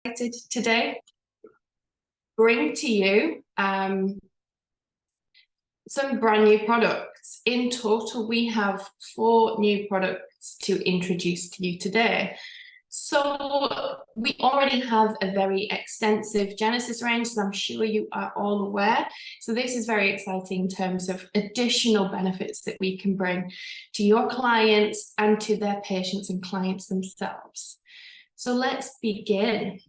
excited today bring to you some brand new products. In total, we have 4 new products to introduce to you today. So we already have a very extensive Genosys range, as I'm sure you are all aware. So this is very exciting in terms of additional benefits that we can bring to your clients and to their patients and clients themselves. So let's begin.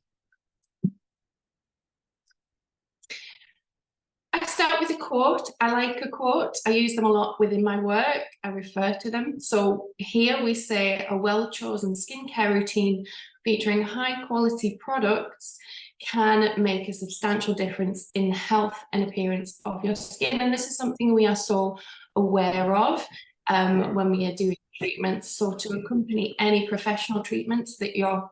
I start with a quote. I like a quote. I use them a lot within my work. I refer to them. So here we say a well-chosen skincare routine featuring high-quality products can make a substantial difference in the health and appearance of your skin. And this is something we are so aware of when we are doing treatments. So to accompany any professional treatments that your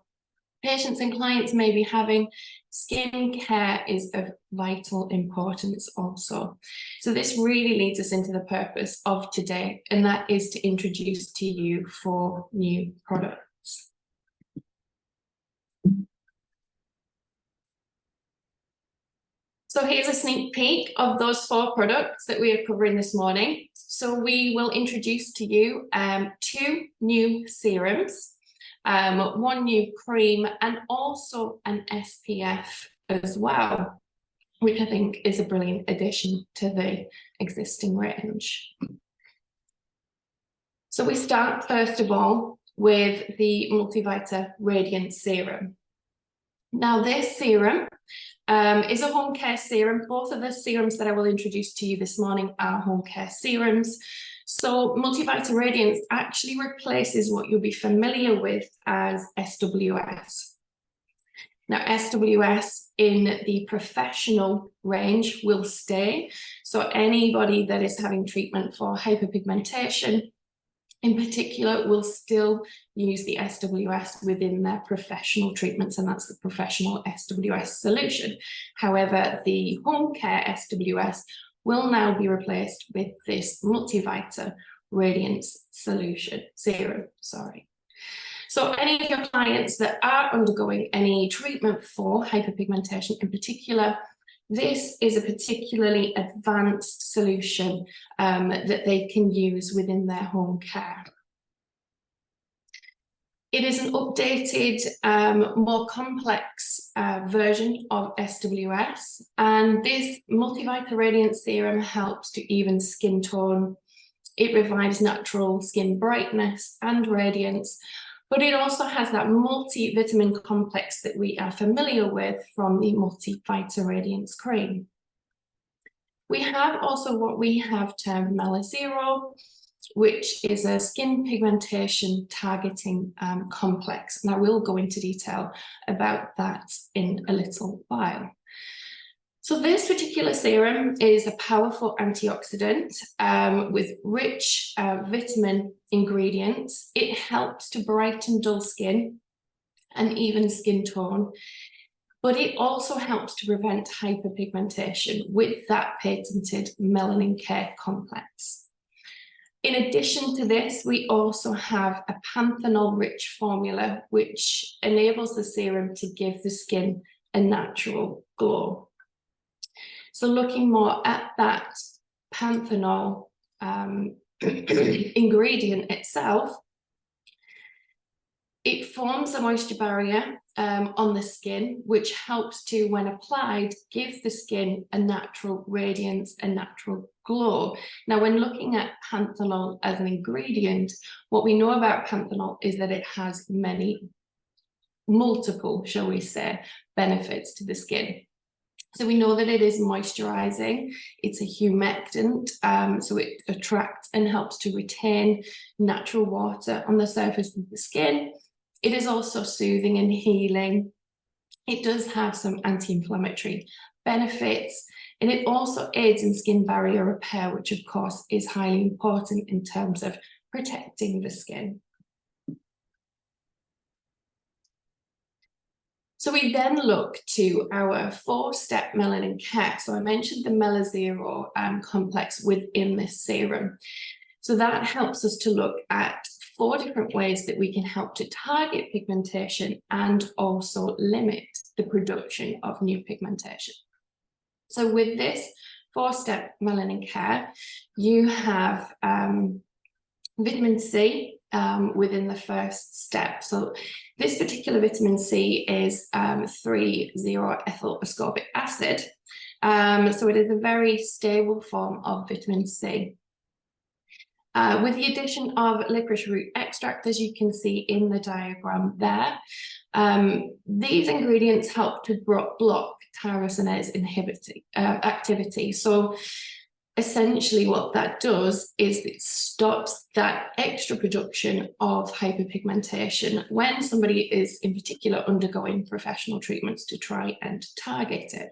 patients and clients may be having, skincare is of vital importance also. So this really leads us into the purpose of today, and that is to introduce to you 4 new products. So here's a sneak peek of those 4 products that we are covering this morning. So we will introduce to you 2 new serums, 1 new cream, and also an SPF as well, which I think is a brilliant addition to the existing range. So we start first of all with the Multivita Radiant Serum. Now this serum is a home care serum. Both of the serums that I will introduce to you this morning are home care serums. So Multivita Radiance actually replaces what you'll be familiar with as SWS. Now SWS in the professional range will stay. So anybody that is having treatment for hyperpigmentation in particular will still use the SWS within their professional treatments, and that's the professional SWS solution. However, the home care SWS will now be replaced with this Multivita Radiance serum. So any of your clients that are undergoing any treatment for hyperpigmentation in particular, this is a particularly advanced solution that they can use within their home care. It is an updated, more complex version of SWS, and this Multivita Radiant Serum helps to even skin tone. It revives natural skin brightness and radiance, but it also has that multivitamin complex that we are familiar with from the Multivita Radiance Cream. We have also what we have termed Melazero, which is a skin pigmentation targeting complex. And I will go into detail about that in a little while. So this particular serum is a powerful antioxidant with rich vitamin ingredients. It helps to brighten dull skin and even skin tone, but it also helps to prevent hyperpigmentation with that patented melanin care complex. In addition to this, we also have a panthenol-rich formula, which enables the serum to give the skin a natural glow. So looking more at that panthenol ingredient itself, it forms a moisture barrier on the skin, which helps to, when applied, give the skin a natural radiance, a natural glow. Now, when looking at panthenol as an ingredient, what we know about panthenol is that it has multiple, shall we say, benefits to the skin. So we know that it is moisturizing, it's a humectant, so it attracts and helps to retain natural water on the surface of the skin. It is also soothing and healing. It does have some anti-inflammatory benefits, and it also aids in skin barrier repair, which of course is highly important in terms of protecting the skin. So we then look to our 4-step melanin care. So I mentioned the Melazero complex within this serum. So that helps us to look at 4 different ways that we can help to target pigmentation and also limit the production of new pigmentation. So with this 4-step melanin care, you have vitamin C within the first step. So this particular vitamin C is 3,0-ethyl ascorbic acid. So it is a very stable form of vitamin C. With the addition of licorice root extract, as you can see in the diagram there, these ingredients help to block tyrosinase activity. So essentially what that does is it stops that extra production of hyperpigmentation when somebody is in particular undergoing professional treatments to try and target it.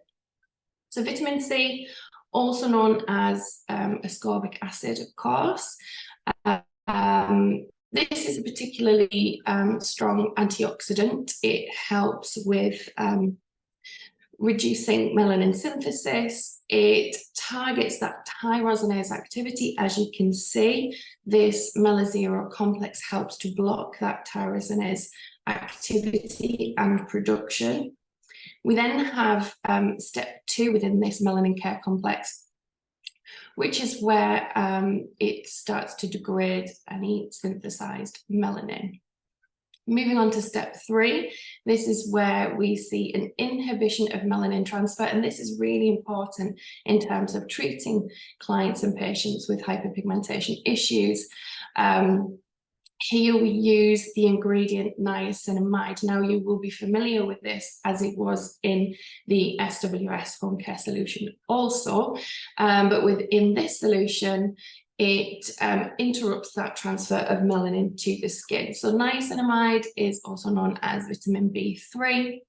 So vitamin C, also known as ascorbic acid, of course. This is a particularly strong antioxidant. It helps with reducing melanin synthesis. It targets that tyrosinase activity. As you can see, this MELA0 complex helps to block that tyrosinase activity and production. We then have step 2 within this melanin care complex, which is where it starts to degrade any synthesized melanin. Moving on to step 3, this is where we see an inhibition of melanin transfer, and this is really important in terms of treating clients and patients with hyperpigmentation issues. Here we use the ingredient niacinamide. Now you will be familiar with this as it was in the SWS home care solution also, but within this solution, it interrupts that transfer of melanin to the skin. So niacinamide is also known as vitamin B3.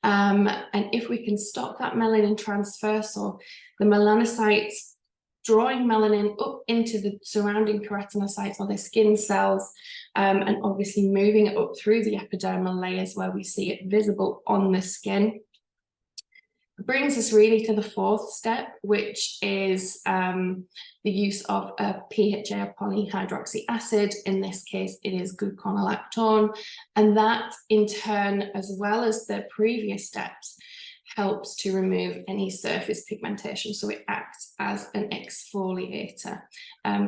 And if we can stop that melanin transfer, so the melanocytes drawing melanin up into the surrounding keratinocytes or the skin cells, and obviously moving it up through the epidermal layers where we see it visible on the skin. It brings us really to the 4th step, which is the use of a PHA or polyhydroxy acid. In this case, it is gluconolactone, and that in turn, as well as the previous steps, helps to remove any surface pigmentation. So it acts as an exfoliator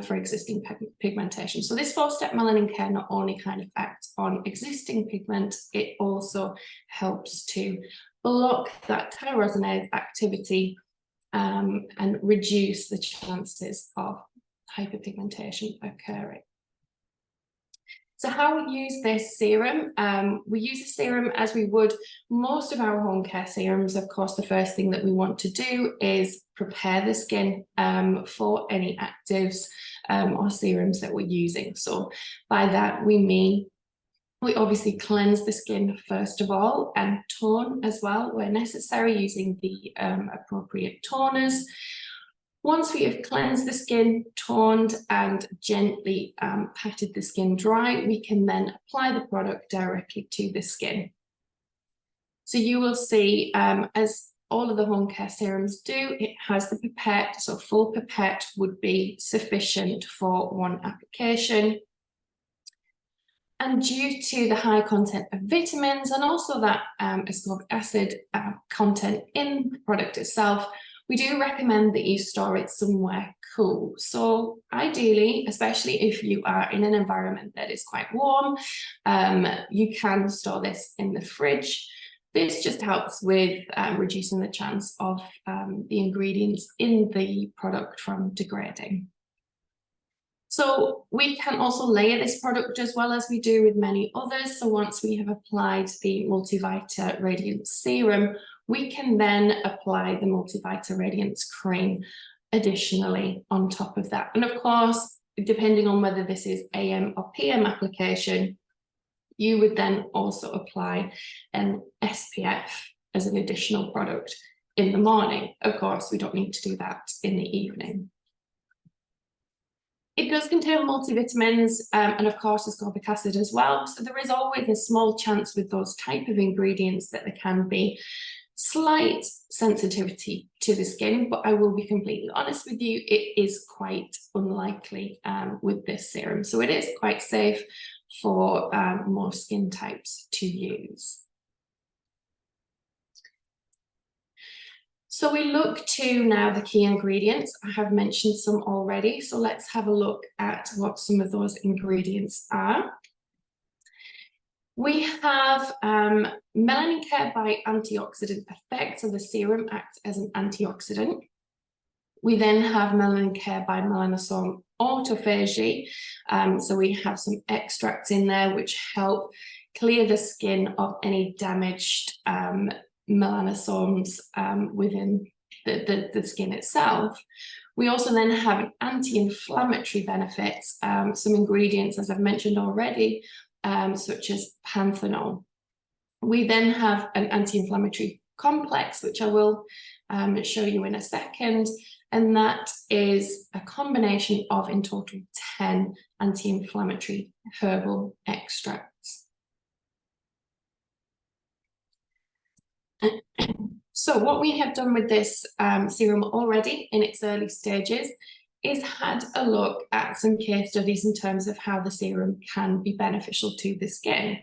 for existing pigmentation. So this 4-step melanin care not only kind of acts on existing pigment, it also helps to block that tyrosinase activity and reduce the chances of hyperpigmentation occurring. So how we use this serum, we use a serum as we would most of our home care serums. Of course, the first thing that we want to do is prepare the skin for any actives or serums that we're using. So by that we mean we obviously cleanse the skin first of all, and tone as well where necessary using the appropriate toners. Once we have cleansed the skin, toned and gently patted the skin dry, we can then apply the product directly to the skin. So you will see, as all of the home care serums do, it has the pipette, so full pipette would be sufficient for one application. And due to the high content of vitamins and also that ascorbic acid content in the product itself, we do recommend that you store it somewhere cool. So ideally, especially if you are in an environment that is quite warm, you can store this in the fridge. This just helps with reducing the chance of the ingredients in the product from degrading. So we can also layer this product as well as we do with many others. So once we have applied the Multivita Radiance Serum, we can then apply the Multivita Radiance Cream additionally on top of that. And of course, depending on whether this is AM or PM application, you would then also apply an SPF as an additional product in the morning. Of course, we don't need to do that in the evening. It does contain multivitamins and of course ascorbic acid as well. So there is always a small chance with those type of ingredients that there can be slight sensitivity to the skin, but I will be completely honest with you, it is quite unlikely with this serum. So it is quite safe for most skin types to use. So we look to now the key ingredients. I have mentioned some already, so let's have a look at what some of those ingredients are. We have melanin care by antioxidant effect, so the serum acts as an antioxidant. We then have melanin care by melanosome autophagy, so we have some extracts in there which help clear the skin of any damaged melanosomes within the skin itself. We also then have anti-inflammatory benefits, some ingredients, as I've mentioned already, such as panthenol. We then have an anti-inflammatory complex, which I will show you in a second, and that is a combination of, in total, 10 anti-inflammatory herbal extracts. So what we have done with this serum already in its early stages is had a look at some case studies in terms of how the serum can be beneficial to the skin.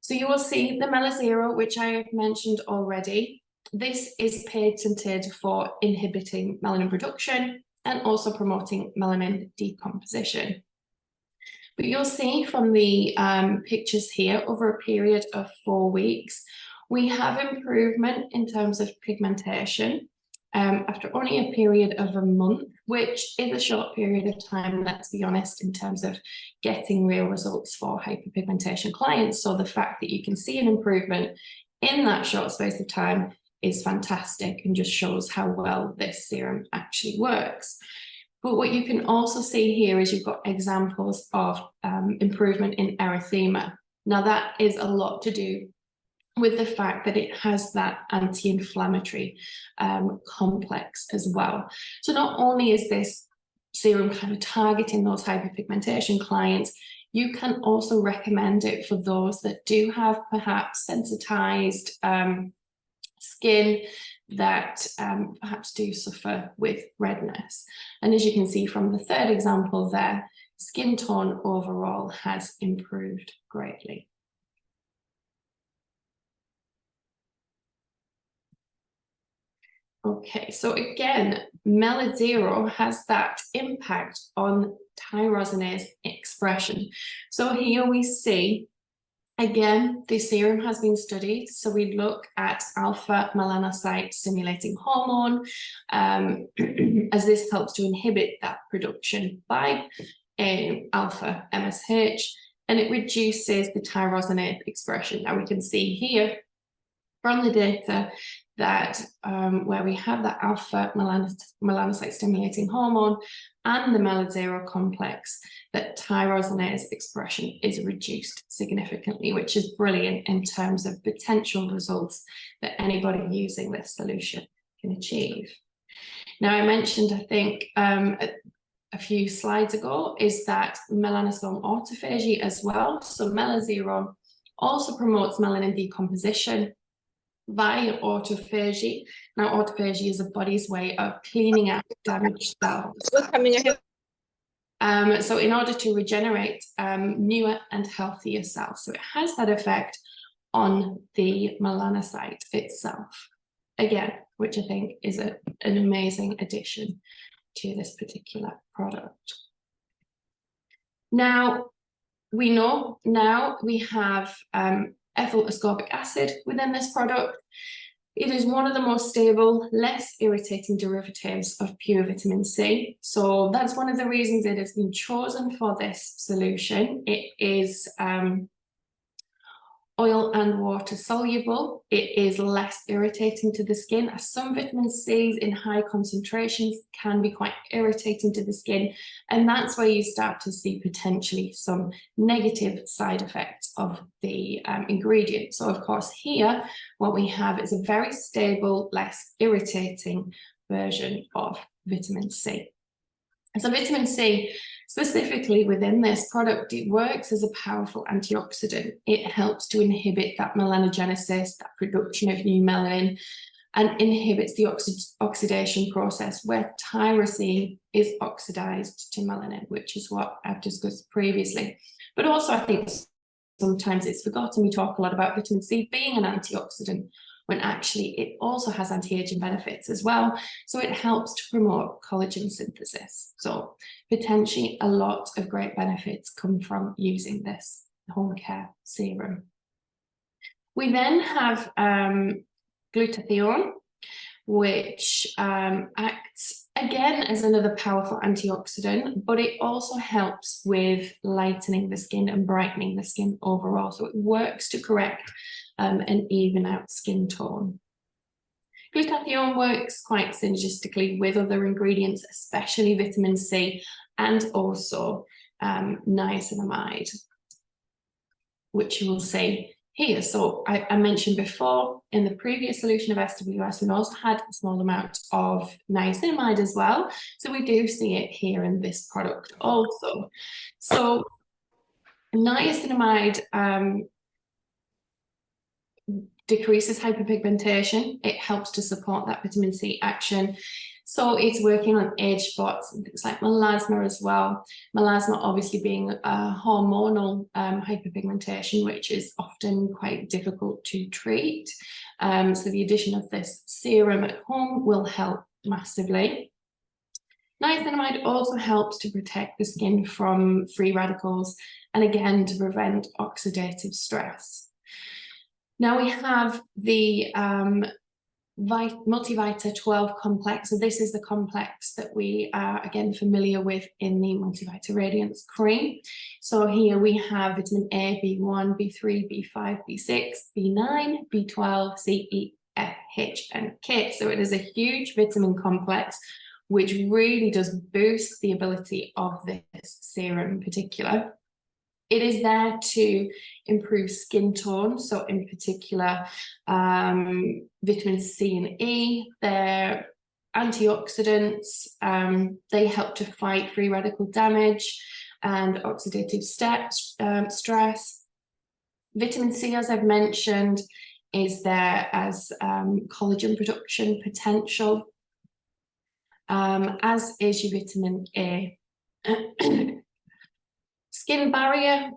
So you will see the Melazero, which I have mentioned already. This is patented for inhibiting melanin production and also promoting melanin decomposition. But you'll see from the pictures here, over a period of 4 weeks, we have improvement in terms of pigmentation after only a period of a month, which is a short period of time, let's be honest, in terms of getting real results for hyperpigmentation clients. So the fact that you can see an improvement in that short space of time is fantastic and just shows how well this serum actually works. But what you can also see here is you've got examples of improvement in erythema. Now that is a lot to do with the fact that it has that anti-inflammatory complex as well. So not only is this serum kind of targeting those hyperpigmentation clients, you can also recommend it for those that do have perhaps sensitized skin that perhaps do suffer with redness. And as you can see from the third example there, skin tone overall has improved greatly. Okay, so again, Melazero has that impact on tyrosinase expression. So here we see, again, the serum has been studied. So we look at alpha melanocyte stimulating hormone, as this helps to inhibit that production by alpha MSH, and it reduces the tyrosinase expression. Now we can see here from the data that where we have that alpha melanocyte stimulating hormone and the Melazero complex, that tyrosinase expression is reduced significantly, which is brilliant in terms of potential results that anybody using this solution can achieve. Now, I mentioned, I think, a few slides ago, is that melanosome autophagy as well. So Melazero also promotes melanin decomposition via autophagy. Now, autophagy is the body's way of cleaning out damaged cells. What's coming ahead? So in order to regenerate newer and healthier cells. So it has that effect on the melanocyte itself. Again, which I think is an amazing addition to this particular product. Now, we know now we have ethyl ascorbic acid within this product. It is one of the most stable, less irritating derivatives of pure vitamin C. So that's one of the reasons it has been chosen for this solution. It is oil and water soluble. It is less irritating to the skin, as some vitamin C's in high concentrations can be quite irritating to the skin. And that's where you start to see potentially some negative side effects of the ingredient. So of course here, what we have is a very stable, less irritating version of vitamin C. And so vitamin C Specifically within this product, it works as a powerful antioxidant. It helps to inhibit that melanogenesis, that production of new melanin, and inhibits the oxidation process where tyrosine is oxidized to melanin, which is what I've discussed previously. But also, I think sometimes it's forgotten. We talk a lot about vitamin C being an antioxidant, when actually it also has anti-aging benefits as well. So it helps to promote collagen synthesis. So potentially a lot of great benefits come from using this home care serum. We then have glutathione, which acts again as another powerful antioxidant, but it also helps with lightening the skin and brightening the skin overall. So it works to correct and even out skin tone. Glutathione works quite synergistically with other ingredients, especially vitamin C and also niacinamide, which you will see here. So I mentioned before in the previous solution of SWS, we also had a small amount of niacinamide as well. So we do see it here in this product also. So niacinamide decreases hyperpigmentation. It helps to support that vitamin C action. So it's working on age spots and things like melasma as well. Melasma obviously being a hormonal hyperpigmentation, which is often quite difficult to treat. So the addition of this serum at home will help massively. Niacinamide also helps to protect the skin from free radicals and again to prevent oxidative stress. Now we have the Multivita 12 complex. So this is the complex that we are again familiar with in the Multivita Radiance cream. So here we have vitamin A, B1, B3, B5, B6, B9, B12, C, E, F, H, and K. So it is a huge vitamin complex, which really does boost the ability of this serum in particular. It is there to improve skin tone, so in particular, vitamin C and E, they're antioxidants, they help to fight free radical damage and oxidative stress. Vitamin C, as I've mentioned, is there as collagen production potential, as is your vitamin A. Skin barrier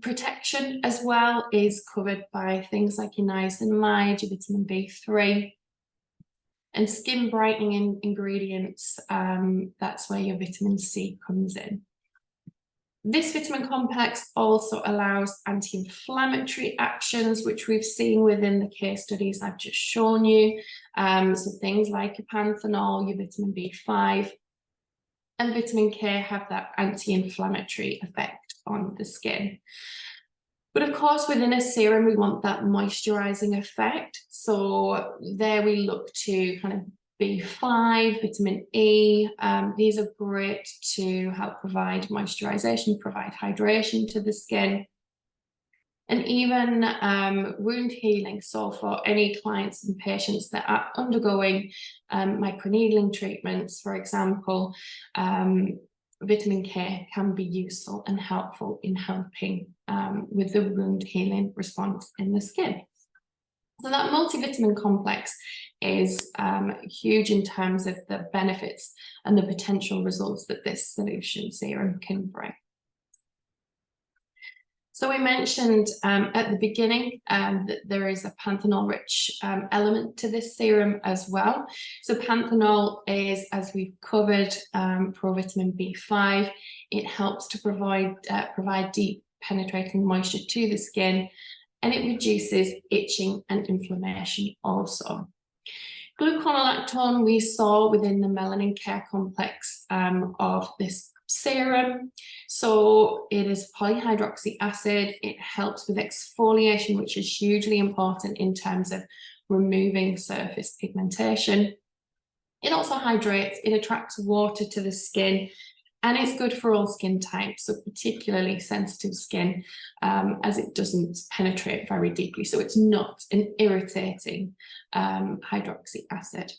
protection as well is covered by things like your niacinamide, your vitamin B3, and skin brightening ingredients, that's where your vitamin C comes in. This vitamin complex also allows anti-inflammatory actions, which we've seen within the case studies I've just shown you. So things like your panthenol, your vitamin B5, and vitamin K have that anti-inflammatory effect on the skin. But of course, within a serum, we want that moisturizing effect. So there we look to kind of B5, vitamin E. These are great to help provide moisturization, provide hydration to the skin. And even wound healing. So for any clients and patients that are undergoing microneedling treatments, for example, vitamin K can be useful and helpful in helping with the wound healing response in the skin. So that multivitamin complex is huge in terms of the benefits and the potential results that this solution serum can bring. So we mentioned at the beginning that there is a panthenol-rich element to this serum as well. So panthenol is, as we've covered, provitamin B5. It helps to provide deep penetrating moisture to the skin, and it reduces itching and inflammation also. Gluconolactone we saw within the melanin care complex of this serum. So it is polyhydroxy acid. It helps with exfoliation, which is hugely important in terms of removing surface pigmentation. It also hydrates, it attracts water to the skin, and it's good for all skin types, so particularly sensitive skin, as it doesn't penetrate very deeply. So it's not an irritating hydroxy acid.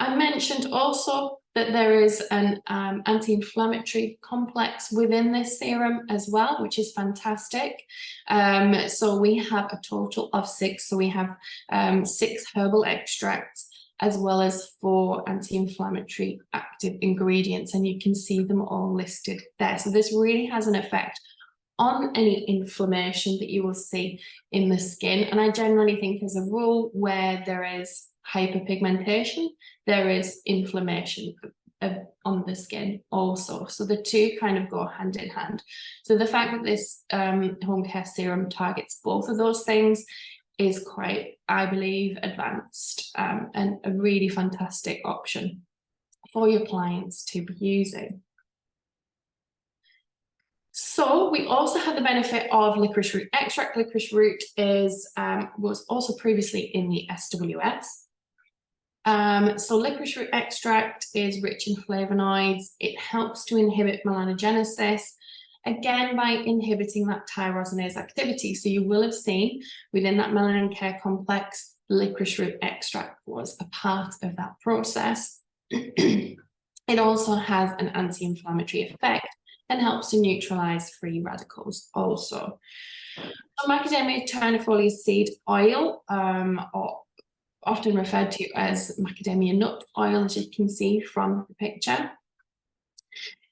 I mentioned also that there is an anti-inflammatory complex within this serum as well, which is fantastic. So we have a total of 6. So we have 6 herbal extracts as well as 4 anti-inflammatory active ingredients, and you can see them all listed there. So this really has an effect on any inflammation that you will see in the skin. And I generally think, as a rule, where there is hyperpigmentation, there is inflammation on the skin also. So the two kind of go hand in hand. So the fact that this home care serum targets both of those things is quite, I believe, advanced, and a really fantastic option for your clients to be using. So we also have the benefit of licorice root extract. Licorice root was also previously in the SWS. So licorice root extract is rich in flavonoids. It helps to inhibit melanogenesis, again by inhibiting that tyrosinase activity. So you will have seen within that melanin care complex, licorice root extract was a part of that process. It also has an anti-inflammatory effect and helps to neutralize free radicals also. So macadamia chinifolia seed oil, or often referred to as macadamia nut oil, as you can see from the picture.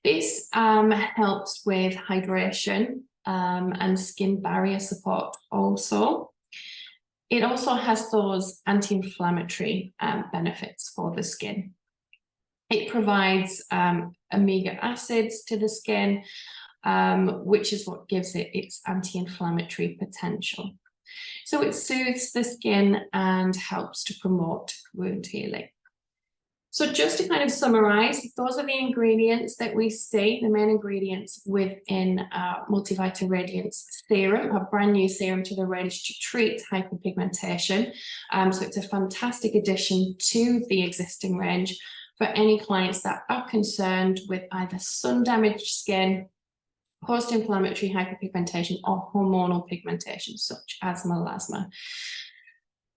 This helps with hydration and skin barrier support also. It also has those anti-inflammatory benefits for the skin. It provides omega acids to the skin, which is what gives it its anti-inflammatory potential. So it soothes the skin and helps to promote wound healing. So just to kind of summarize, those are the ingredients that we see, the main ingredients within Multivita Radiance Serum, a brand new serum to the range to treat hyperpigmentation. So it's a fantastic addition to the existing range for any clients that are concerned with either sun-damaged skin, post-inflammatory hyperpigmentation, or hormonal pigmentation, such as melasma.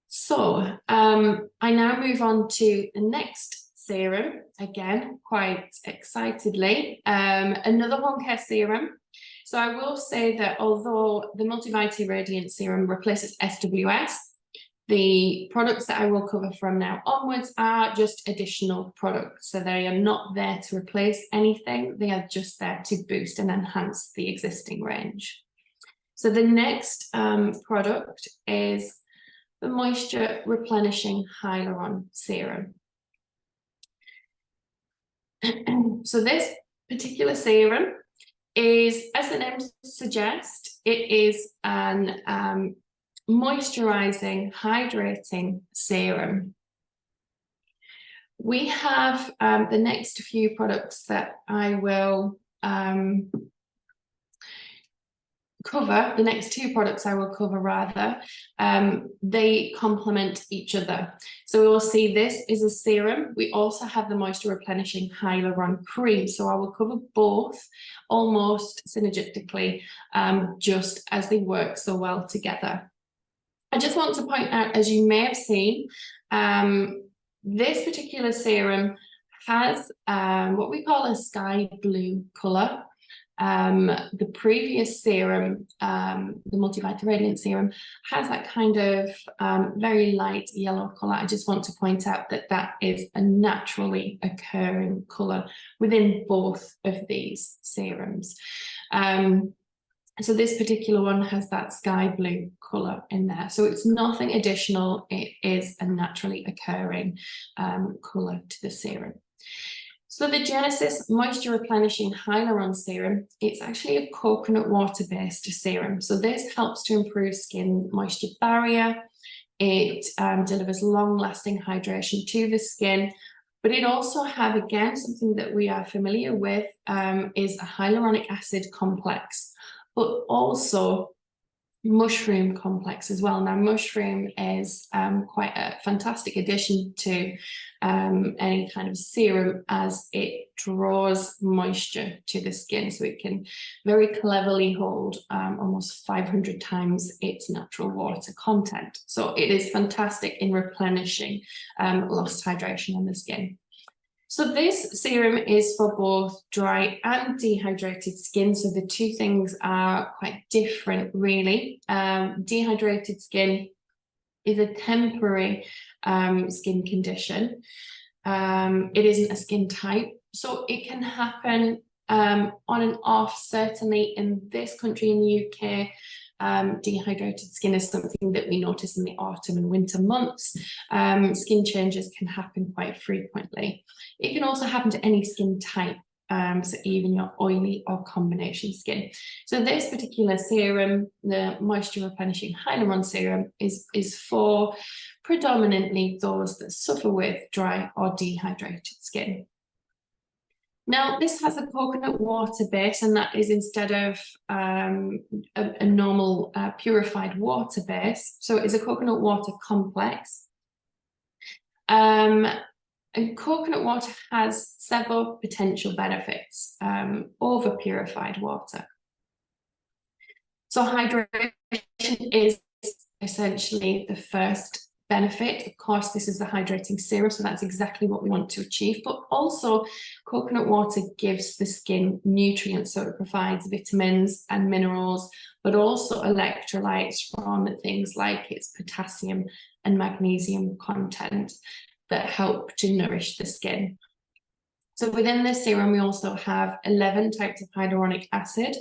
So I now move on to the next serum, again, quite excitedly, another home care serum. So I will say that although the Multivita Radiant Serum replaces SWS, the products that I will cover from now onwards are just additional products. So they are not there to replace anything. They are just there to boost and enhance the existing range. So the next product is the Moisture Replenishing Hyaluron Serum. So this particular serum is, as the name suggests, it is an moisturizing, hydrating serum. We have the next few products that I will cover, the next 2 products I will cover rather, they complement each other. So we will see this is a serum. We also have the Moisture Replenishing Hyaluron Cream. So I will cover both almost synergistically, just as they work so well together. I just want to point out, as you may have seen, this particular serum has what we call a sky blue colour. The previous serum, the Multivita Radiant Serum, has that kind of very light yellow colour. I just want to point out that that is a naturally occurring colour within both of these serums. So this particular one has that sky blue colour in there. So it's nothing additional. It is a naturally occurring colour to the serum. So the Genosys Moisture Replenishing Hyaluron Serum, it's actually a coconut water-based serum. So this helps to improve skin moisture barrier. It delivers long-lasting hydration to the skin, but it also have, again, something that we are familiar with, is a hyaluronic acid complex, but also mushroom complex as well. Now, mushroom is quite a fantastic addition to any kind of serum, as it draws moisture to the skin, so it can very cleverly hold almost 500 times its natural water content. So it is fantastic in replenishing lost hydration in the skin. So this serum is for both dry and dehydrated skin. So the two things are quite different, really. Dehydrated skin is a temporary skin condition. It isn't a skin type, so it can happen on and off. Certainly in this country, in the UK, dehydrated skin is something that we notice in the autumn and winter months. Skin changes can happen quite frequently. It can also happen to any skin type, so even your oily or combination skin. So this particular serum, the Moisture Replenishing Hyaluron Serum, is for predominantly those that suffer with dry or dehydrated skin. Now, this has a coconut water base, and that is instead of a normal purified water base. So it is a coconut water complex. And coconut water has several potential benefits over purified water. So hydration is essentially the first benefit. Of course, this is the hydrating serum, so that's exactly what we want to achieve. But also, coconut water gives the skin nutrients, so it provides vitamins and minerals, but also electrolytes from things like its potassium and magnesium content that help to nourish the skin. So within this serum, we also have 11 types of hyaluronic acid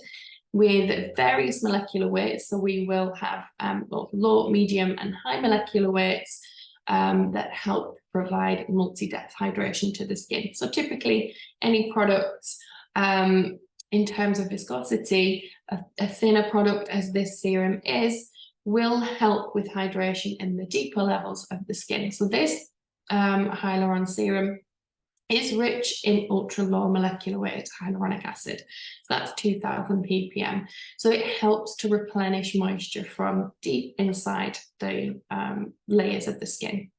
with various molecular weights. So we will have both low, medium, and high molecular weights that help provide multi-depth hydration to the skin. So typically, any products in terms of viscosity, a thinner product as this serum is, will help with hydration in the deeper levels of the skin. So this hyaluron serum is rich in ultra low molecular weight hyaluronic acid. So that's 2000 ppm. So it helps to replenish moisture from deep inside the layers of the skin.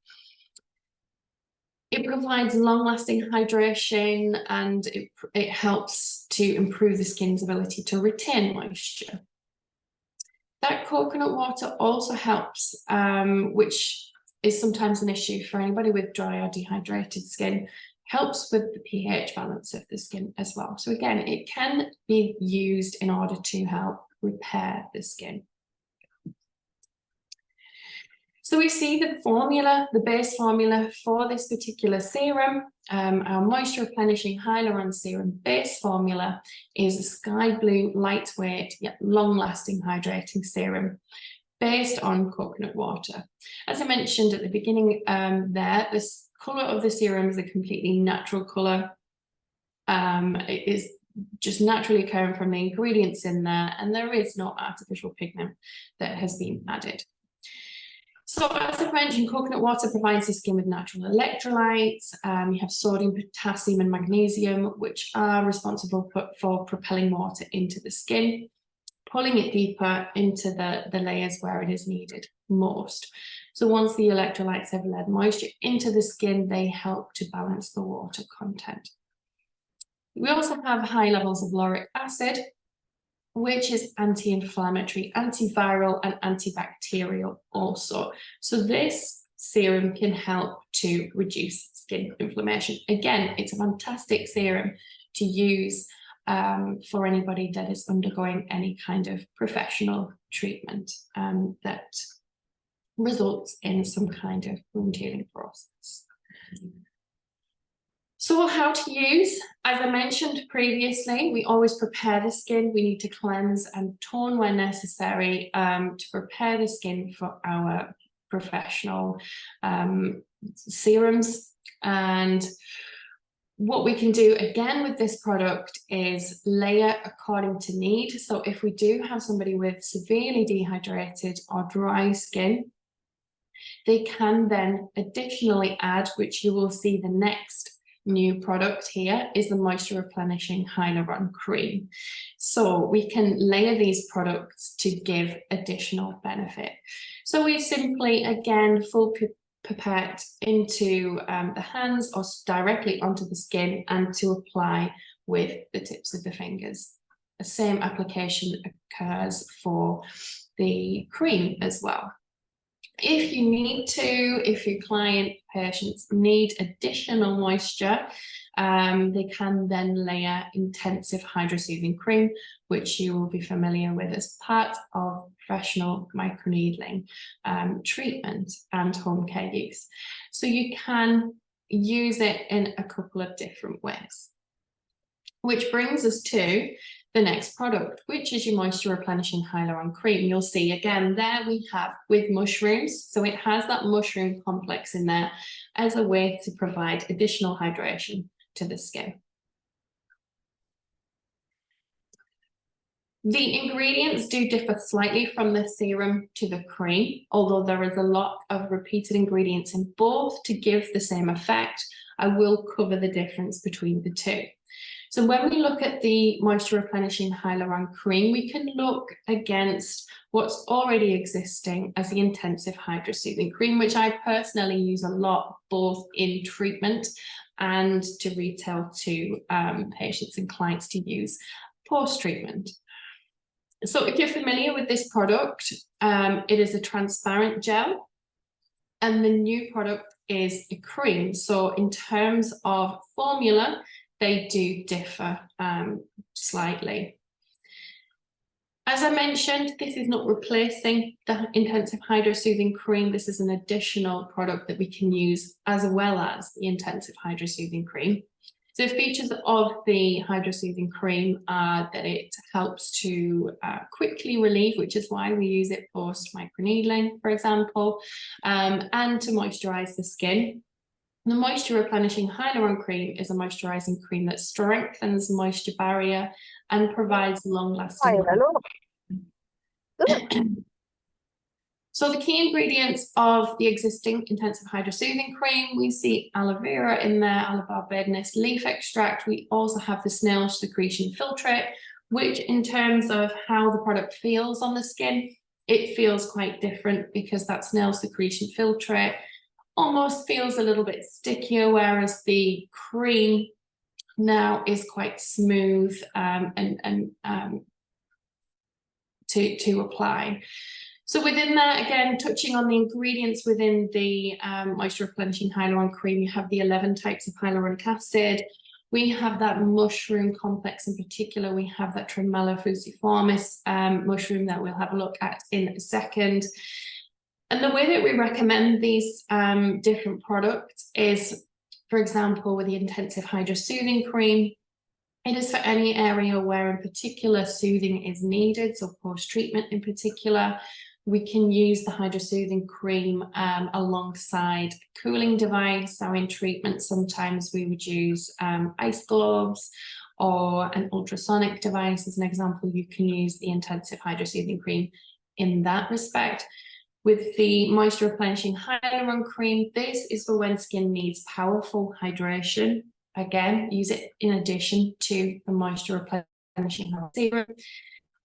It provides long-lasting hydration, and it helps to improve the skin's ability to retain moisture. That coconut water also helps, which is sometimes an issue for anybody with dry or dehydrated skin, helps with the pH balance of the skin as well. So again, it can be used in order to help repair the skin. So we see the formula, the base formula for this particular serum, our Moisture Replenishing Hyaluron Serum base formula is a sky blue, lightweight, yet long-lasting hydrating serum based on coconut water. As I mentioned at the beginning this colour of the serum is a completely natural colour. It is just naturally occurring from the ingredients in there, and there is no artificial pigment that has been added. So as I mentioned, coconut water provides the skin with natural electrolytes. You have sodium, potassium, and magnesium, which are responsible for propelling water into the skin, pulling it deeper into the layers where it is needed most. So once the electrolytes have led moisture into the skin, they help to balance the water content. We also have high levels of lauric acid, which is anti-inflammatory, antiviral, and antibacterial also. So this serum can help to reduce skin inflammation. Again, it's a fantastic serum to use for anybody that is undergoing any kind of professional treatment that results in some kind of wound healing process. So how to use, as I mentioned previously, we always prepare the skin. We need to cleanse and tone when necessary to prepare the skin for our professional serums. And what we can do again with this product is layer according to need. So if we do have somebody with severely dehydrated or dry skin, they can then additionally add, which you will see the next new product here is the Moisture Replenishing Hyaluron Cream. So we can layer these products to give additional benefit. So we simply, again, full pipette into the hands or directly onto the skin and to apply with the tips of the fingers. The same application occurs for the cream as well. If you need to, if your client patients need additional moisture, they can then layer intensive hydrosoothing cream, which you will be familiar with as part of professional microneedling treatment and home care use. So you can use it in a couple of different ways. Which brings us to the next product, which is your moisture replenishing hyaluron cream. You'll see again there we have with mushrooms. So it has that mushroom complex in there as a way to provide additional hydration to the skin. The ingredients do differ slightly from the serum to the cream, although there is a lot of repeated ingredients in both to give the same effect. I will cover the difference between the two. So when we look at the moisture replenishing hyaluron cream, we can look against what's already existing as the intensive hydrosoothing cream, which I personally use a lot, both in treatment and to retail to patients and clients to use post-treatment. So if you're familiar with this product, it is a transparent gel, and the new product is a cream. So in terms of formula, they do differ slightly. As I mentioned, this is not replacing the intensive hydrosoothing cream. This is an additional product that we can use as well as the intensive hydrosoothing cream. So features of the hydrosoothing cream are that it helps to quickly relieve, which is why we use it post microneedling, for example, and to moisturize the skin. The moisture replenishing hyaluron cream is a moisturizing cream that strengthens the moisture barrier and provides long-lasting. So the key ingredients of the existing intensive hydrosoothing cream, we see aloe vera in there, aloe barbadensis leaf extract. We also have the snail secretion filtrate, which in terms of how the product feels on the skin, it feels quite different because that snail secretion filtrate almost feels a little bit stickier, whereas the cream now is quite smooth to apply. So within that, again, touching on the ingredients within the moisture replenishing hyaluron cream, you have the 11 types of hyaluronic acid. We have that mushroom complex in particular. We have that Tremella fusiformis mushroom that we'll have a look at in a second. And the way that we recommend these different products is, for example, with the intensive hydrosoothing cream, it is for any area where in particular soothing is needed, so post-treatment in particular. We can use the hydrosoothing cream alongside a cooling device. So in treatment, sometimes we would use ice globes or an ultrasonic device. As an example, you can use the intensive hydrosoothing cream in that respect. With the moisture replenishing hyaluron cream, this is for when skin needs powerful hydration. Again, use it in addition to the moisture replenishing serum.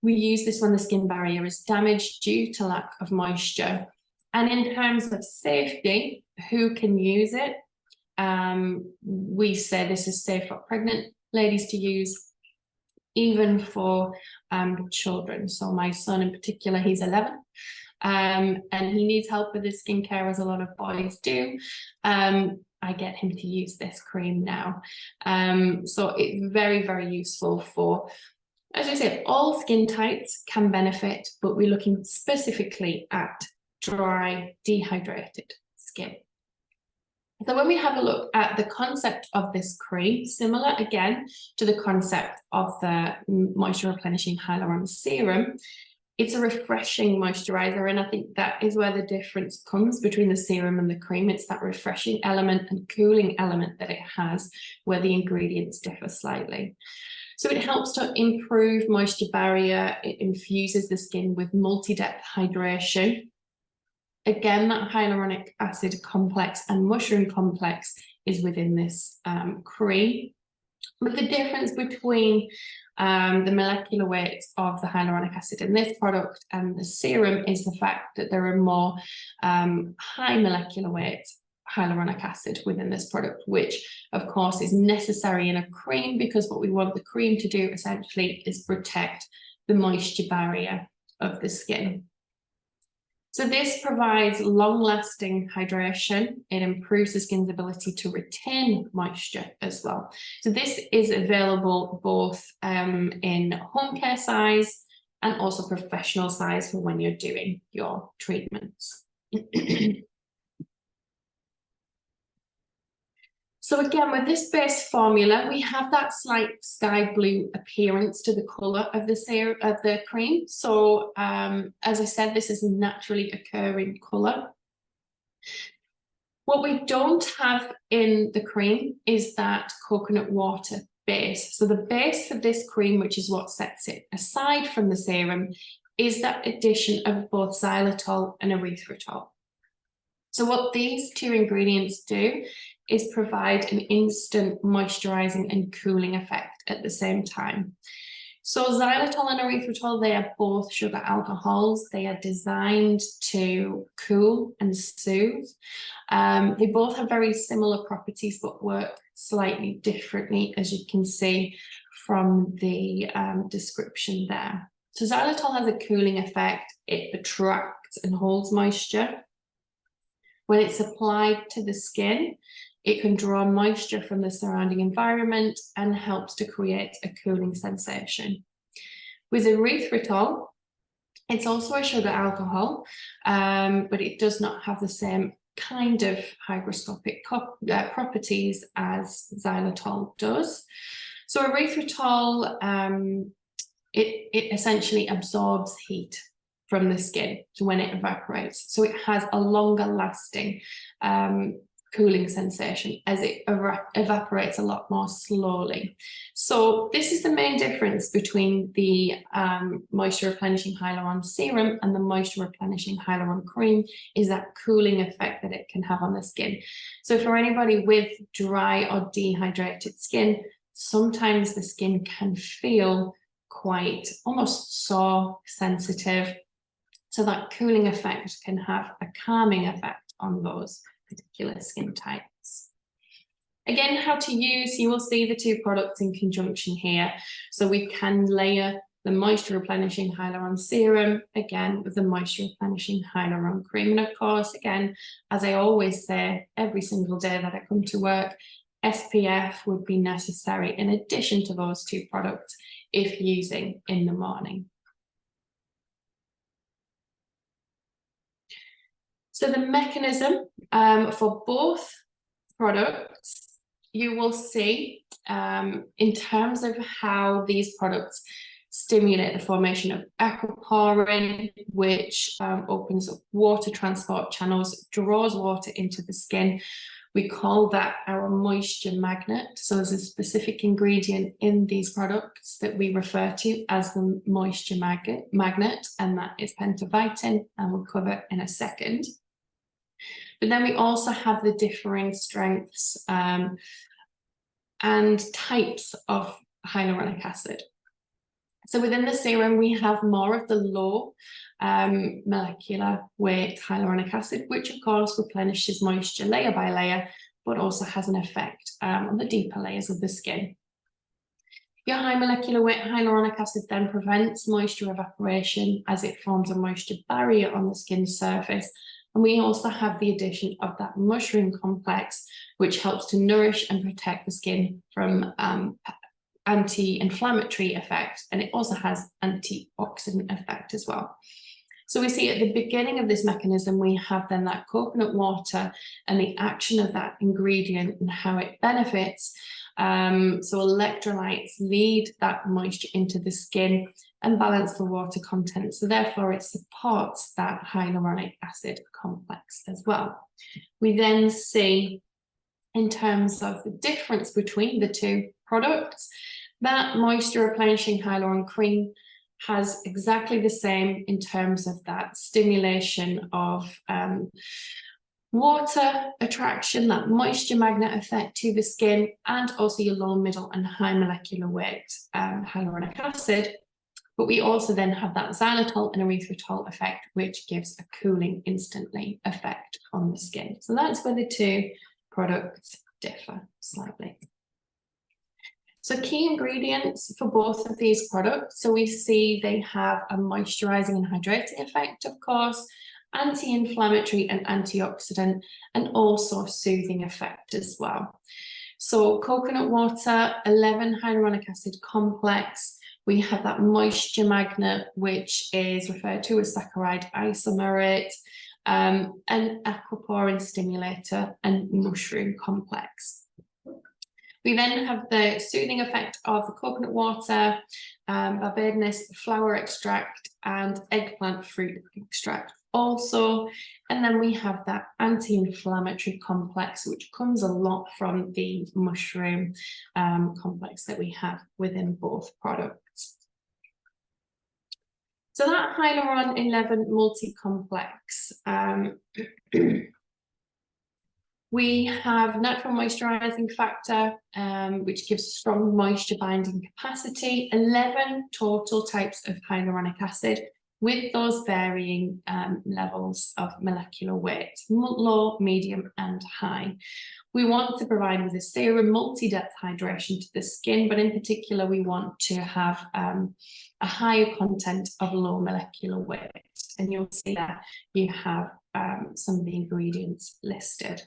We use this when the skin barrier is damaged due to lack of moisture. And in terms of safety, who can use it? We say this is safe for pregnant ladies to use, even for children. So my son in particular, he's 11. And he needs help with his skincare, as a lot of boys do. I get him to use this cream now. So it's very, very useful for, as I said, all skin types can benefit, but we're looking specifically at dry, dehydrated skin. So when we have a look at the concept of this cream, similar again to the concept of the moisture replenishing hyaluron serum, it's a refreshing moisturizer, and I think that is where the difference comes between the serum and the cream. It's that refreshing element and cooling element that it has, where the ingredients differ slightly. So it helps to improve moisture barrier. It infuses the skin with multi-depth hydration. Again, that hyaluronic acid complex and mushroom complex is within this cream. But the difference between the molecular weights of the hyaluronic acid in this product and the serum is the fact that there are more high molecular weights hyaluronic acid within this product, which of course is necessary in a cream, because what we want the cream to do essentially is protect the moisture barrier of the skin. So this provides long-lasting hydration. It improves the skin's ability to retain moisture as well. So this is available both in home care size and also professional size for when you're doing your treatments. So again, with this base formula, we have that slight sky blue appearance to the colour of the cream. So as I said, this is a naturally occurring colour. What we don't have in the cream is that coconut water base. So the base for this cream, which is what sets it aside from the serum, is that addition of both xylitol and erythritol. So what these two ingredients do is provide an instant moisturizing and cooling effect at the same time. So xylitol and erythritol, they are both sugar alcohols. They are designed to cool and soothe. They both have very similar properties, but work slightly differently, as you can see from the description there. So xylitol has a cooling effect. It attracts and holds moisture. When it's applied to the skin, it can draw moisture from the surrounding environment and helps to create a cooling sensation. With erythritol, it's also a sugar alcohol, but it does not have the same kind of hygroscopic properties as xylitol does. So erythritol, it essentially absorbs heat from the skin when it evaporates. So it has a longer lasting cooling sensation as it evaporates a lot more slowly. So this is the main difference between the moisture replenishing hyaluron serum and the moisture replenishing hyaluron cream, is that cooling effect that it can have on the skin. So for anybody with dry or dehydrated skin, sometimes the skin can feel quite almost sore, sensitive. So that cooling effect can have a calming effect on those particular skin types. Again, how to use, you will see the two products in conjunction here. So we can layer the moisture replenishing hyaluron serum again with the moisture replenishing hyaluron cream. And of course, again, as I always say, every single day that I come to work, SPF would be necessary in addition to those two products if using in the morning. So the mechanism for both products, you will see in terms of how these products stimulate the formation of aquaporin, which opens up water transport channels, draws water into the skin. We call that our moisture magnet. So there's a specific ingredient in these products that we refer to as the moisture magnet, and that is pentavitin, and we'll cover in a second. But then we also have the differing strengths and types of hyaluronic acid. So within the serum, we have more of the low molecular weight hyaluronic acid, which of course replenishes moisture layer by layer, but also has an effect on the deeper layers of the skin. Your high molecular weight hyaluronic acid then prevents moisture evaporation as it forms a moisture barrier on the skin surface. And we also have the addition of that mushroom complex, which helps to nourish and protect the skin from anti-inflammatory effect, and it also has antioxidant effect as well. So we see at the beginning of this mechanism, we have then that coconut water and the action of that ingredient and how it benefits. So electrolytes lead that moisture into the skin and balance the water content. So therefore it supports that hyaluronic acid complex as well. We then see, in terms of the difference between the two products, that moisture replenishing hyaluron cream has exactly the same in terms of that stimulation of water attraction, that moisture magnet effect to the skin, and also your low, middle, and high molecular weight hyaluronic acid. But we also then have that xylitol and erythritol effect, which gives a cooling instantly effect on the skin. So that's where the two products differ slightly. So key ingredients for both of these products. So we see they have a moisturizing and hydrating effect, of course, anti-inflammatory and antioxidant, and also soothing effect as well. So coconut water, 11 hyaluronic acid complex. We have that moisture magnet, which is referred to as saccharide isomerate, an aquaporin stimulator, and mushroom complex. We then have the soothing effect of the coconut water, barbadensis flower extract, and eggplant fruit extract also. And then we have that anti-inflammatory complex, which comes a lot from the mushroom complex that we have within both products. So that Hyaluron 11 multi-complex, we have natural moisturizing factor, which gives a strong moisture binding capacity, 11 total types of hyaluronic acid with those varying levels of molecular weight, low, medium, and high. We want to provide with a serum multi-depth hydration to the skin, but in particular, we want to have a higher content of low molecular weight. And you'll see that you have some of the ingredients listed.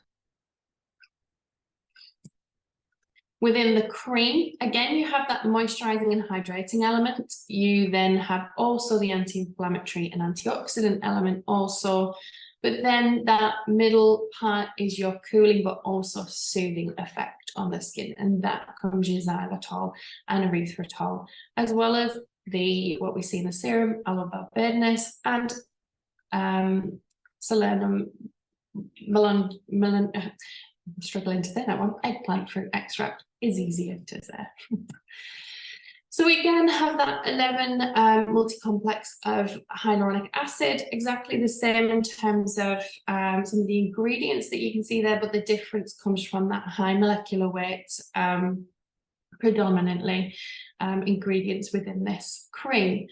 Within the cream, again, you have that moisturizing and hydrating element. You then have also the anti-inflammatory and antioxidant element also, but then that middle part is your cooling but also soothing effect on the skin, and that comes your xylitol and erythritol, as well as what we see in the serum, aloe barbadensis, and solanum I'm struggling to say that one, eggplant fruit extract is easier to say. So we again have that 11 multi-complex of hyaluronic acid, exactly the same in terms of some of the ingredients that you can see there, but the difference comes from that high molecular weight, predominantly ingredients within this cream.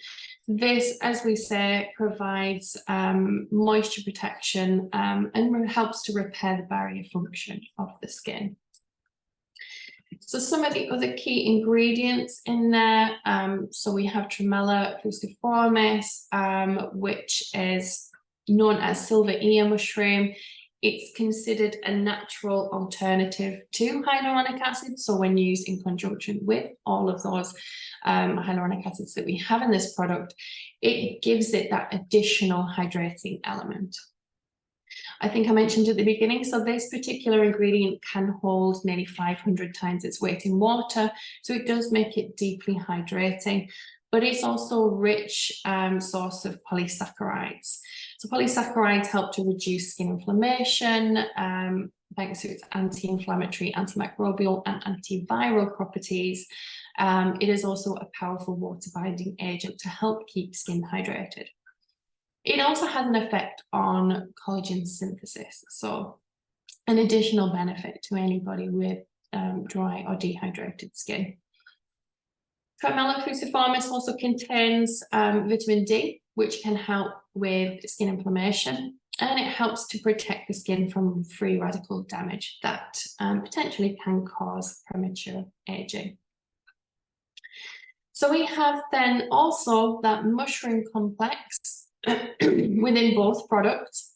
This, as we say, provides moisture protection and helps to repair the barrier function of the skin. So some of the other key ingredients in there, so we have Tremella fusiformis, which is known as silver ear mushroom. It's considered a natural alternative to hyaluronic acid. So when used in conjunction with all of those hyaluronic acids that we have in this product, it gives it that additional hydrating element. I think I mentioned at the beginning, so this particular ingredient can hold nearly 500 times its weight in water. So it does make it deeply hydrating, but it's also a rich source of polysaccharides. So polysaccharides help to reduce skin inflammation, thanks to its anti-inflammatory, antimicrobial, and antiviral properties. It is also a powerful water-binding agent to help keep skin hydrated. It also has an effect on collagen synthesis, so an additional benefit to anybody with dry or dehydrated skin. Tremella fusiformis also contains vitamin D, which can help with skin inflammation, and it helps to protect the skin from free radical damage that potentially can cause premature aging. So we have then also that mushroom complex within both products.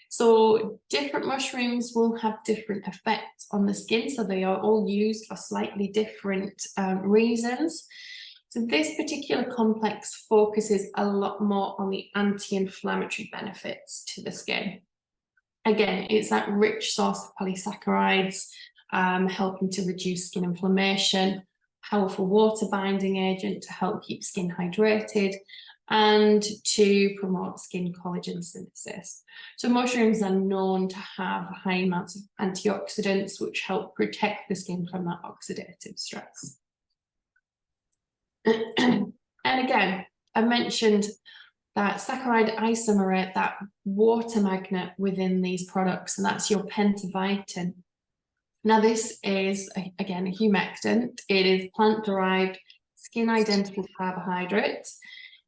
So different mushrooms will have different effects on the skin, so they are all used for slightly different reasons. So this particular complex focuses a lot more on the anti-inflammatory benefits to the skin. Again, it's that rich source of polysaccharides, helping to reduce skin inflammation, powerful water binding agent to help keep skin hydrated, and to promote skin collagen synthesis. So mushrooms are known to have high amounts of antioxidants, which help protect the skin from that oxidative stress. And again, I mentioned that saccharide isomerate, that water magnet within these products, and that's your pentavitin. Now this is, again, a humectant. It is plant-derived, skin-identical carbohydrates.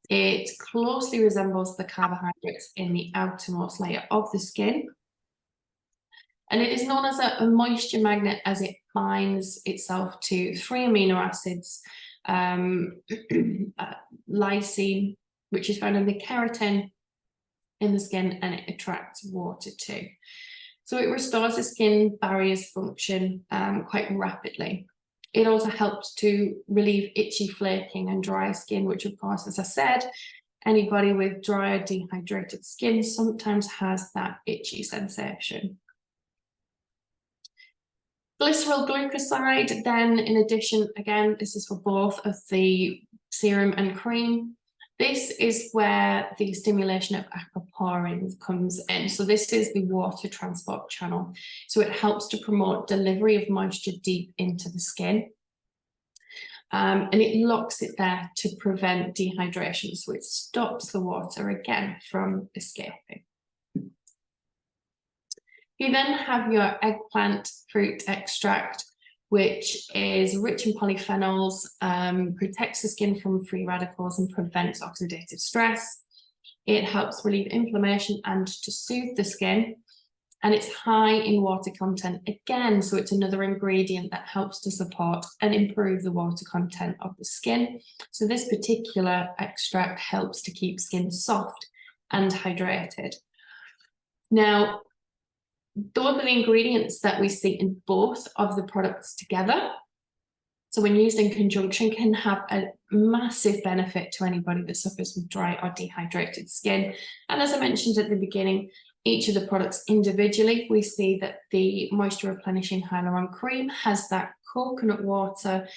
It closely resembles the carbohydrates in the outermost layer of the skin. And it is known as a moisture magnet as it binds itself to 3 amino acids, lysine, which is found in the keratin, in the skin, and it attracts water too. So it restores the skin barrier's function quite rapidly. It also helps to relieve itchy, flaking and dry skin, which of course, as I said, anybody with dry or dehydrated skin sometimes has that itchy sensation. Glycerol glucoside, then, in addition, again, this is for both of the serum and cream. This is where the stimulation of aquaporin comes in. So this is the water transport channel. So it helps to promote delivery of moisture deep into the skin. And it locks it there to prevent dehydration. So it stops the water again from escaping. You then have your eggplant fruit extract, which is rich in polyphenols, protects the skin from free radicals and prevents oxidative stress. It helps relieve inflammation and to soothe the skin. And it's high in water content again, so it's another ingredient that helps to support and improve the water content of the skin. So this particular extract helps to keep skin soft and hydrated. Now, those are the ingredients that we see in both of the products together. So when used in conjunction, can have a massive benefit to anybody that suffers with dry or dehydrated skin. And as I mentioned at the beginning, each of the products individually, we see that the Moisture Replenishing Hyaluron Cream has that coconut water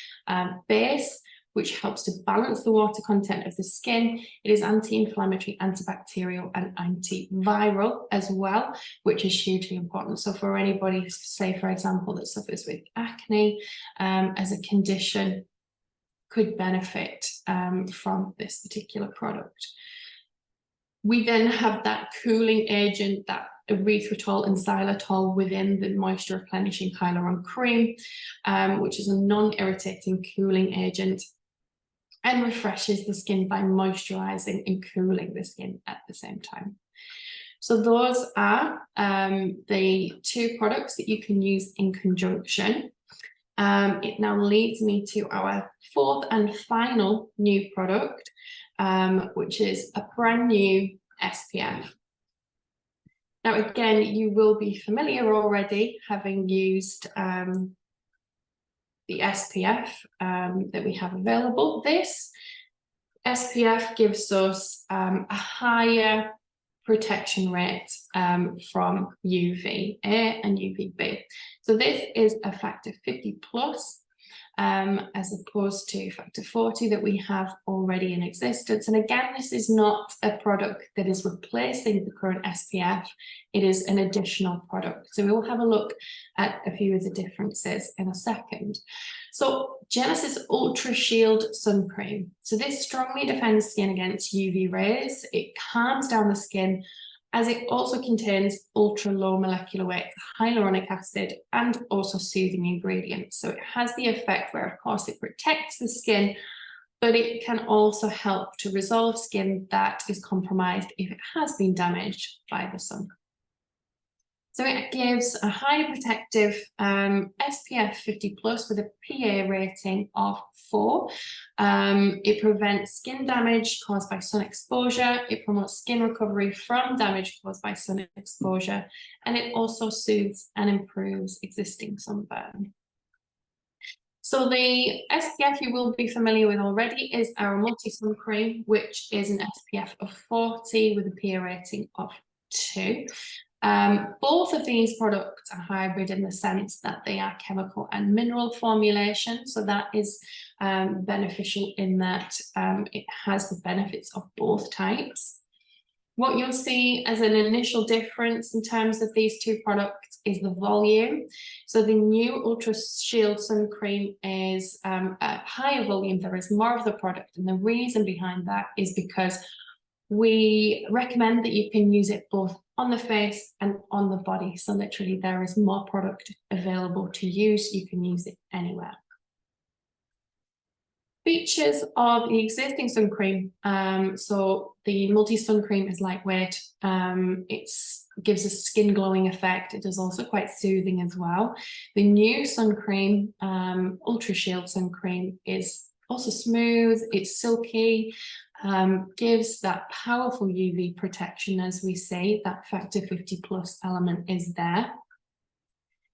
base, which helps to balance the water content of the skin. It is anti-inflammatory, antibacterial, and antiviral as well, which is hugely important. So for anybody, say, for example, that suffers with acne as a condition, could benefit from this particular product. We then have that cooling agent, that erythritol and xylitol within the Moisture Replenishing Hyaluron Cream, which is a non-irritating cooling agent and refreshes the skin by moisturizing and cooling the skin at the same time. So those are the two products that you can use in conjunction. It now leads me to our fourth and final new product, which is a brand new SPF. Now, again, you will be familiar already, having used the SPF that we have available. This SPF gives us a higher protection rate from UVA and UVB. So this is a factor 50 plus, as opposed to factor 40 that we have already in existence. And again, this is not a product that is replacing the current SPF. It is an additional product. So we will have a look at a few of the differences in a second. So Genosys Ultra Shield Sun Cream. So this strongly defends skin against UV rays. It calms down the skin, as it also contains ultra low molecular weight hyaluronic acid and also soothing ingredients. So it has the effect where, of course, it protects the skin, but it can also help to resolve skin that is compromised if it has been damaged by the sun. So it gives a highly protective SPF 50 plus with a PA rating of 4. It prevents skin damage caused by sun exposure. It promotes skin recovery from damage caused by sun exposure. And it also soothes and improves existing sunburn. So the SPF you will be familiar with already is our multi-sun cream, which is an SPF of 40 with a PA rating of 2. Both of these products are hybrid in the sense that they are chemical and mineral formulation. So that is beneficial in that it has the benefits of both types. What you'll see as an initial difference in terms of these two products is the volume. So the new Ultra Shield Sun Cream is a higher volume. There is more of the product. And the reason behind that is because we recommend that you can use it both on the face and on the body. So literally there is more product available to use. You can use it anywhere. Features of the existing sun cream. So the multi-sun cream is lightweight. It gives a skin glowing effect. It is also quite soothing as well. The new sun cream, Ultra Shield Sun Cream, is also smooth. It's silky. gives that powerful UV protection, as we say, that factor 50 plus element is there.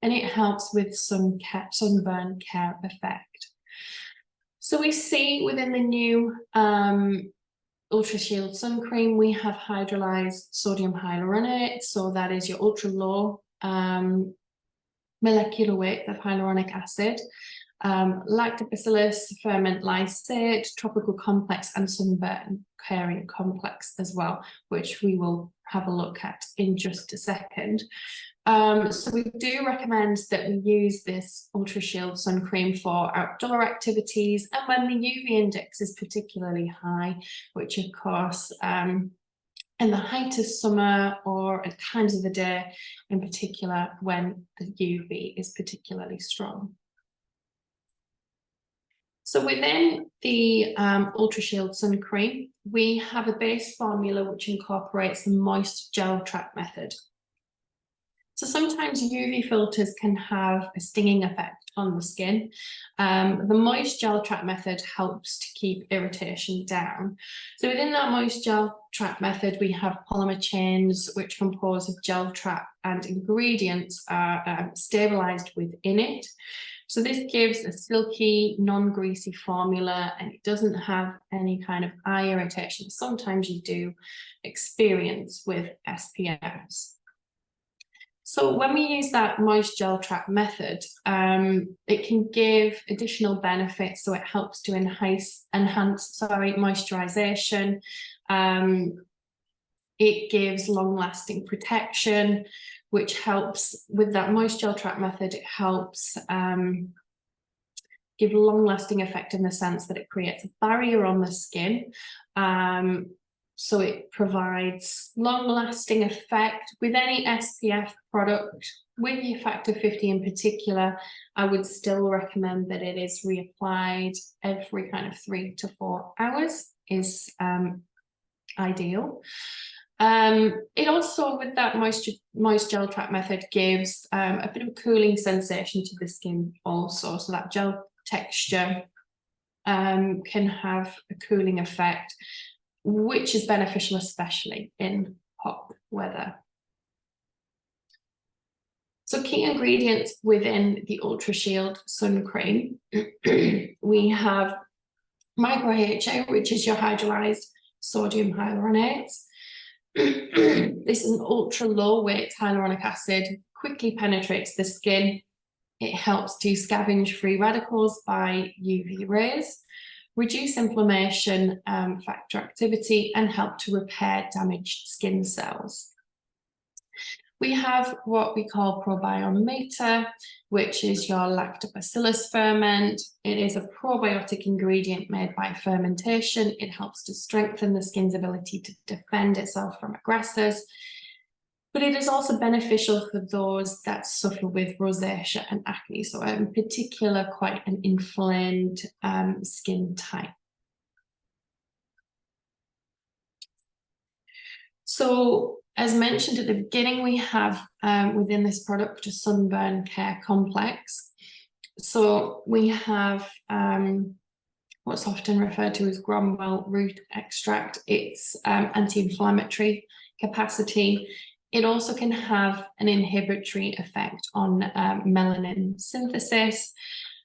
And it helps with sunburn care effect. So we see within the new Ultra Shield Sun Cream, we have hydrolyzed sodium hyaluronate. So that is your ultra low molecular weight of hyaluronic acid, lactobacillus ferment lysate, tropical complex, and sunburn caring complex as well, which we will have a look at in just a second. So we do recommend that we use this Ultra Shield Sun Cream for outdoor activities and when the UV index is particularly high, which of course in the height of summer or at times of the day, in particular when the UV is particularly strong. So within the Ultra Shield Sun Cream, we have a base formula which incorporates the moist gel trap method. So sometimes UV filters can have a stinging effect on the skin. The moist gel trap method helps to keep irritation down. So within that moist gel trap method, we have polymer chains which compose of gel trap and ingredients are stabilized within it. So this gives a silky, non-greasy formula and it doesn't have any kind of eye irritation. Sometimes you do experience with SPFs. So when we use that moist gel trap method, it can give additional benefits. So it helps to enhance moisturization. It gives long-lasting protection, which helps with that moist gel trap method. It helps give long-lasting effect in the sense that it creates a barrier on the skin. So it provides long-lasting effect with any SPF product. With your factor 50 in particular, I would still recommend that it is reapplied every kind of 3 to 4 hours is ideal. It also, with that moist gel trap method, gives a bit of a cooling sensation to the skin also. So that gel texture can have a cooling effect, which is beneficial, especially in hot weather. So key ingredients within the Ultra Shield Sun Cream, we have micro HA, which is your hydrolyzed sodium hyaluronate. This is an ultra low weight hyaluronic acid, quickly penetrates the skin. It helps to scavenge free radicals by UV rays, reduce inflammation, factor activity, and help to repair damaged skin cells. We have what we call probiometer, which is your lactobacillus ferment. It is a probiotic ingredient made by fermentation. It helps to strengthen the skin's ability to defend itself from aggressors. But it is also beneficial for those that suffer with rosacea and acne, so in particular, quite an inflamed skin type. So, as mentioned at the beginning, we have within this product a sunburn care complex. So we have what's often referred to as Gromwell root extract. It's anti-inflammatory capacity. It also can have an inhibitory effect on melanin synthesis.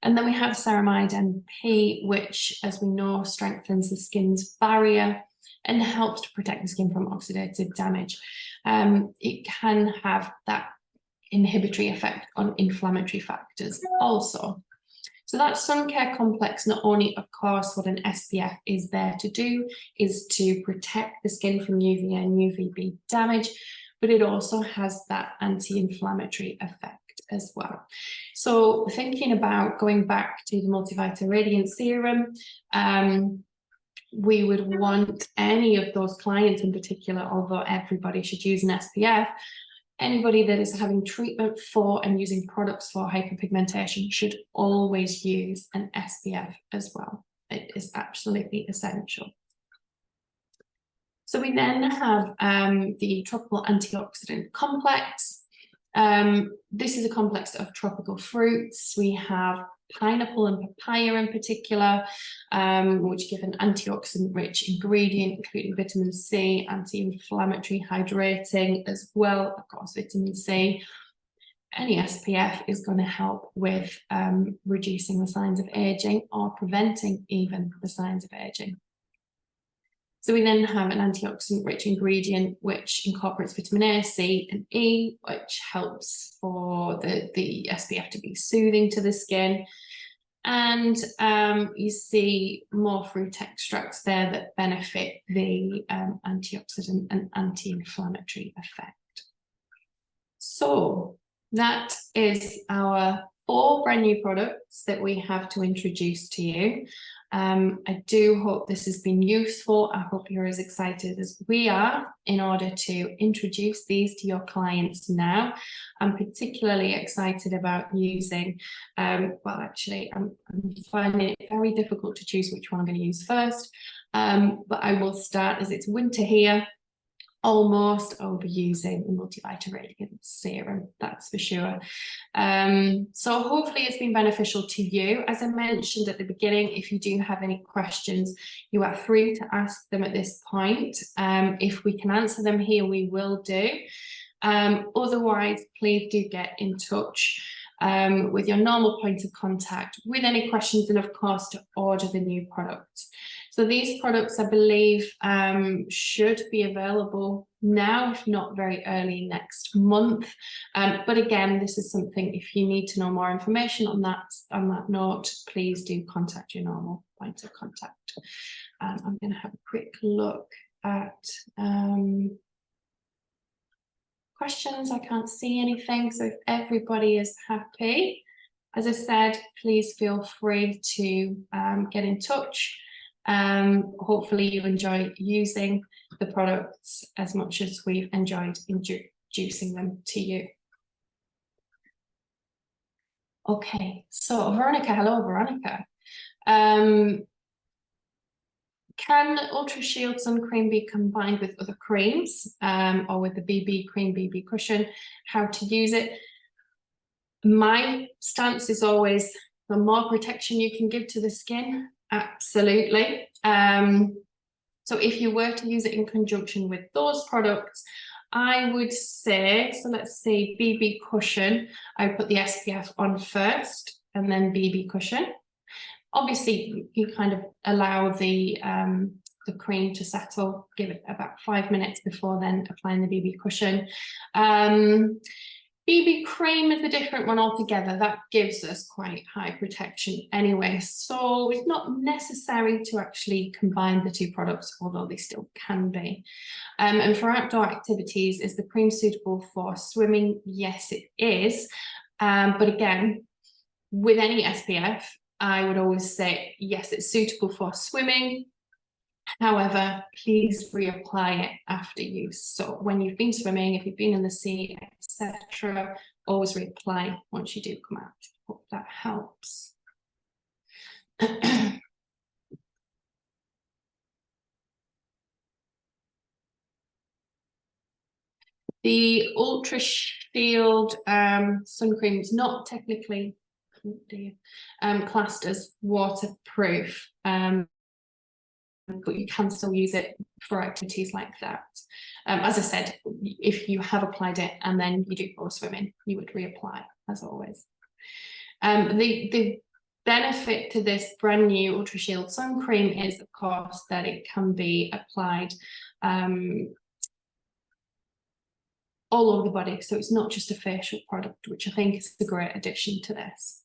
And then we have ceramide NP, which, as we know, strengthens the skin's barrier and helps to protect the skin from oxidative damage. It can have that inhibitory effect on inflammatory factors also. So that sun care complex, not only, of course, what an SPF is there to do, is to protect the skin from UVA and UVB damage, but it also has that anti-inflammatory effect as well. So thinking about going back to the Multivita Radiant Serum, we would want any of those clients in particular, although everybody should use an SPF, anybody that is having treatment for and using products for hyperpigmentation should always use an SPF as well. It is absolutely essential. So we then have the tropical antioxidant complex. This is a complex of tropical fruits. We have pineapple and papaya in particular, which give an antioxidant-rich ingredient, including vitamin C, anti-inflammatory, hydrating, as well, of course, vitamin C. Any SPF is going to help with reducing the signs of aging or preventing even the signs of aging. So we then have an antioxidant-rich ingredient which incorporates vitamin A, C, and E, which helps for the SPF to be soothing to the skin. And you see more fruit extracts there that benefit the antioxidant and anti-inflammatory effect. So that is our 4 brand new products that we have to introduce to you. I do hope this has been useful. I hope you're as excited as we are in order to introduce these to your clients now. I'm particularly excited about using, well, actually, I'm finding it very difficult to choose which one I'm going to use first, but I will start, as it's winter here. Almost, I'll be using the Multivita Radiant Serum, that's for sure. So hopefully it's been beneficial to you. As I mentioned at the beginning, if you do have any questions, you are free to ask them at this point. If we can answer them here, we will do. Otherwise, please do get in touch with your normal point of contact with any questions, and of course to order the new products. So these products, I believe, should be available now, if not very early next month. But again, this is something, if you need to know more information on that note, please do contact your normal point of contact. I'm going to have a quick look at questions. I can't see anything, so if everybody is happy, as I said, please feel free to get in touch. Hopefully you enjoy using the products as much as we've enjoyed introducing them to you. Okay, so Veronica, hello Veronica. Can Ultra Shield Sun Cream be combined with other creams or with the BB Cream, BB Cushion? How to use it? My stance is always the more protection you can give to the skin, absolutely. So if you were to use it in conjunction with those products, I would say, so let's say BB Cushion, I put the SPF on first and then BB Cushion. Obviously, you kind of allow the cream to settle, give it about 5 minutes before then applying the BB Cushion. BB cream is a different one altogether. That gives us quite high protection anyway. So it's not necessary to actually combine the 2 products, although they still can be. And for outdoor activities, is the cream suitable for swimming? Yes, it is. But again, with any SPF, I would always say, yes, it's suitable for swimming. However, please reapply it after use. So when you've been swimming, if you've been in the sea, etc., always reapply once you do come out. Hope that helps. The Ultra Shield sun cream is not technically classed as waterproof. But you can still use it for activities like that. As I said, if you have applied it and then you do go swimming, you would reapply, as always. The benefit to this brand new Ultra Shield Sun Cream is, of course, that it can be applied all over the body. So it's not just a facial product, which I think is a great addition to this.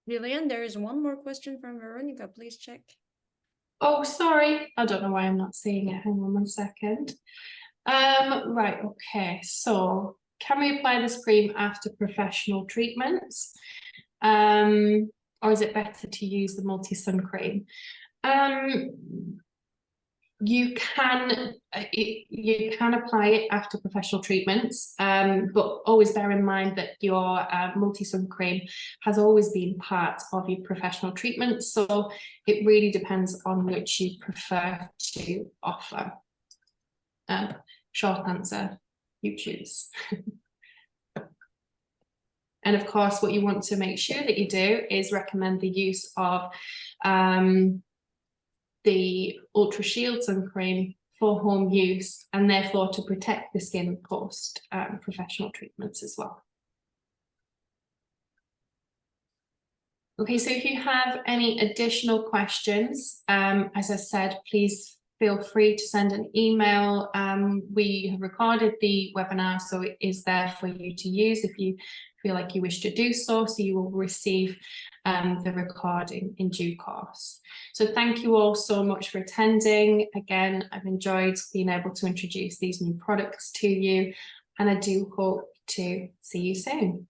Lillian, there is one more question from Veronica. Please check. Oh, sorry, I don't know why I'm not seeing it. Hang on 1 second. Right, okay, so can we apply this cream after professional treatments? Or is it better to use the multi-sun cream? You can apply it after professional treatments, but always bear in mind that your multi-sun cream has always been part of your professional treatment, so it really depends on which you prefer to offer. Short answer, you choose. And of course, what you want to make sure that you do is recommend the use of the Ultra Shield Sun Cream for home use, and therefore to protect the skin post professional treatments as well. Okay, so if you have any additional questions, as I said, please feel free to send an email. We have recorded the webinar, so it is there for you to use if you feel like you wish to do so. So you will receive the recording in due course. So thank you all so much for attending. Again, I've enjoyed being able to introduce these new products to you, and I do hope to see you soon.